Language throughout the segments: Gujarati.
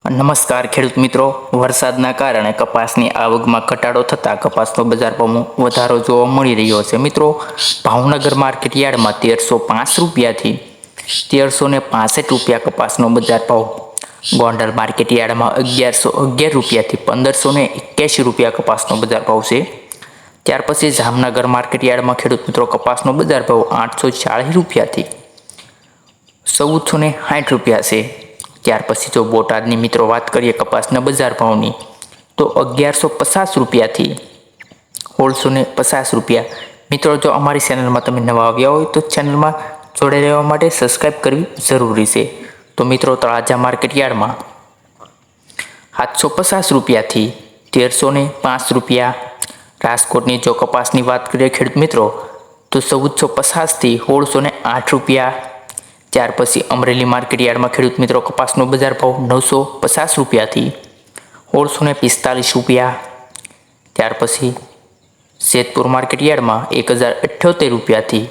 નમસ્કાર ખેડૂત મિત્રો, વરસાદના કારણે કપાસની આવકમાં ઘટાડો થતાં કપાસનો બજાર ભાવમાં વધારો જોવા મળી રહ્યો છે. મિત્રો, ભાવનગર માર્કેટ યાર્ડમાં 1305 રૂપિયાથી 1365 રૂપિયા કપાસનો બજાર ભાવ, ગોંડલ માર્કેટ યાર્ડમાં 1111 રૂપિયાથી 1581 રૂપિયા કપાસનો બજાર ભાવ છે. ત્યાર પછી જામનગર માર્કેટ યાર્ડમાં ખેડૂત મિત્રો કપાસનો બજાર ભાવ 840 રૂપિયાથી 1460 રૂપિયા છે. ત્યાર પછી જો બોટાદની મિત્રો વાત કરીએ કપાસના બજાર ભાવની, તો 1150 રૂપિયાથી 1650 રૂપિયા. મિત્રો, જો અમારી ચેનલમાં તમે નવા આવ્યા હોય તો ચેનલમાં જોડાઈ રહેવા માટે સબસ્ક્રાઈબ કરવી જરૂરી છે. તો મિત્રો, તળાજા માર્કેટ યાર્ડમાં 750 રૂપિયાથી 1305 રૂપિયા. રાજકોટની જો કપાસની વાત કરીએ ખેડૂત મિત્રો, તો 1450થી 1608 રૂપિયા. ત્યાર પછી અમરેલી માર્કેટ યાર્ડમાં ખેડૂત મિત્રો કપાસનો બજાર ભાવ 950 રૂપિયાથી 1645 રૂપિયા. ત્યાર પછી જેતપુર માર્કેટ યાર્ડમાં 1078 રૂપિયાથી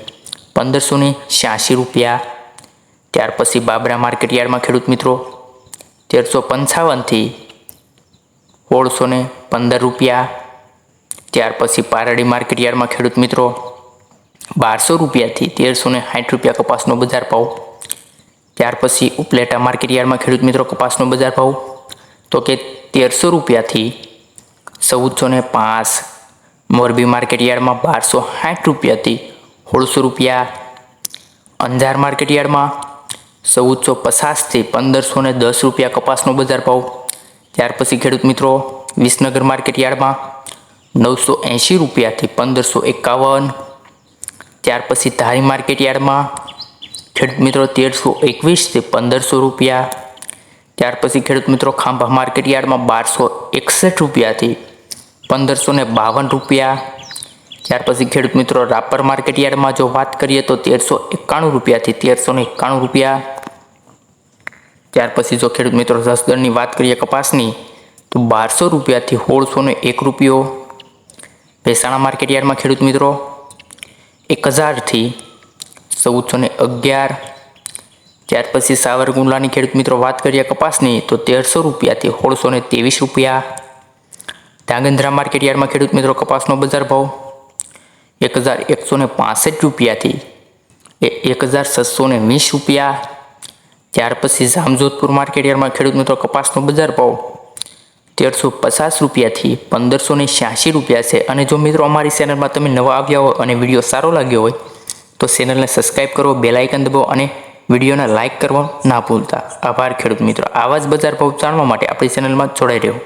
1586 રૂપિયા. ત્યાર પછી બાબરા માર્કેટ યાર્ડમાં ખેડૂત મિત્રો 1355થી 1615 રૂપિયા. ત્યાર પછી પારડી માર્કેટ યાર્ડમાં ખેડૂત મિત્રો 1200 રૂપિયાથી 1360 રૂપિયા કપાસનો બજાર ભાવ. ત્યાર પછી ઉપલેટા માર્કેટ યાર્ડમાં ખેડૂત મિત્રો કપાસનો બજાર ભાવ તો કે 1300 રૂપિયાથી 1405. મોરબી માર્કેટ યાર્ડમાં 1260 રૂપિયાથી 1600 રૂપિયા. અંજાર માર્કેટ યાર્ડમાં 1450થી 1510 રૂપિયા કપાસનો બજાર ભાવ. ત્યાર પછી ખેડૂત મિત્રો વિસનગર માર્કેટ યાર્ડમાં 980 રૂપિયાથી 1551. ત્યાર પછી ધારી માર્કેટ યાર્ડમાં ખેડૂત મિત્રો 1321થી 1500 રૂપિયા. ત્યાર પછી ખેડૂત મિત્રો ખાંભા માર્કેટ યાર્ડમાં 1261 રૂપિયાથી 1552 રૂપિયા. ત્યાર પછી ખેડૂત મિત્રો રાપર માર્કેટ યાર્ડમાં જો વાત કરીએ તો 1391 રૂપિયાથી 1391 રૂપિયા. ત્યાર પછી જો ખેડૂત મિત્રો જસદણની વાત કરીએ કપાસની, તો 1200 રૂપિયાથી 1601 રૂપિયો. મહેસાણા માર્કેટ યાર્ડમાં ખેડૂત મિત્રો 1000થી 1411. ત્યાર પછી સાવરકુંડલાની ખેડૂત મિત્રો વાત કરીએ કપાસની, તો 1300 રૂપિયાથી 1623 રૂપિયા. ધાંગધ્રા માર્કેટ યાર્ડમાં ખેડૂત મિત્રો કપાસનો બજાર ભાવ 1165 રૂપિયાથી 1620 રૂપિયા. ત્યાર પછી જામજોધપુર માર્કેટ યાર્ડમાં ખેડૂત મિત્રો કપાસનો બજાર ભાવ 1350 રૂપિયાથી 1586 રૂપિયા છે. અને જો મિત્રો અમારી ચેનલમાં તમે નવા આવ્યા હોય અને વિડીયો સારો લાગ્યો હોય તો ચેનલને સબસ્ક્રાઈબ કરો, બેલ આઇકન દબાવો અને વિડીયોને લાઇક કરવા ના ભૂલતા. આભાર ખેડૂત મિત્રો. આવા જ બજાર ભાવ જાણવા માટે આપણી ચેનલમાં જોડાઈ રહ્યો.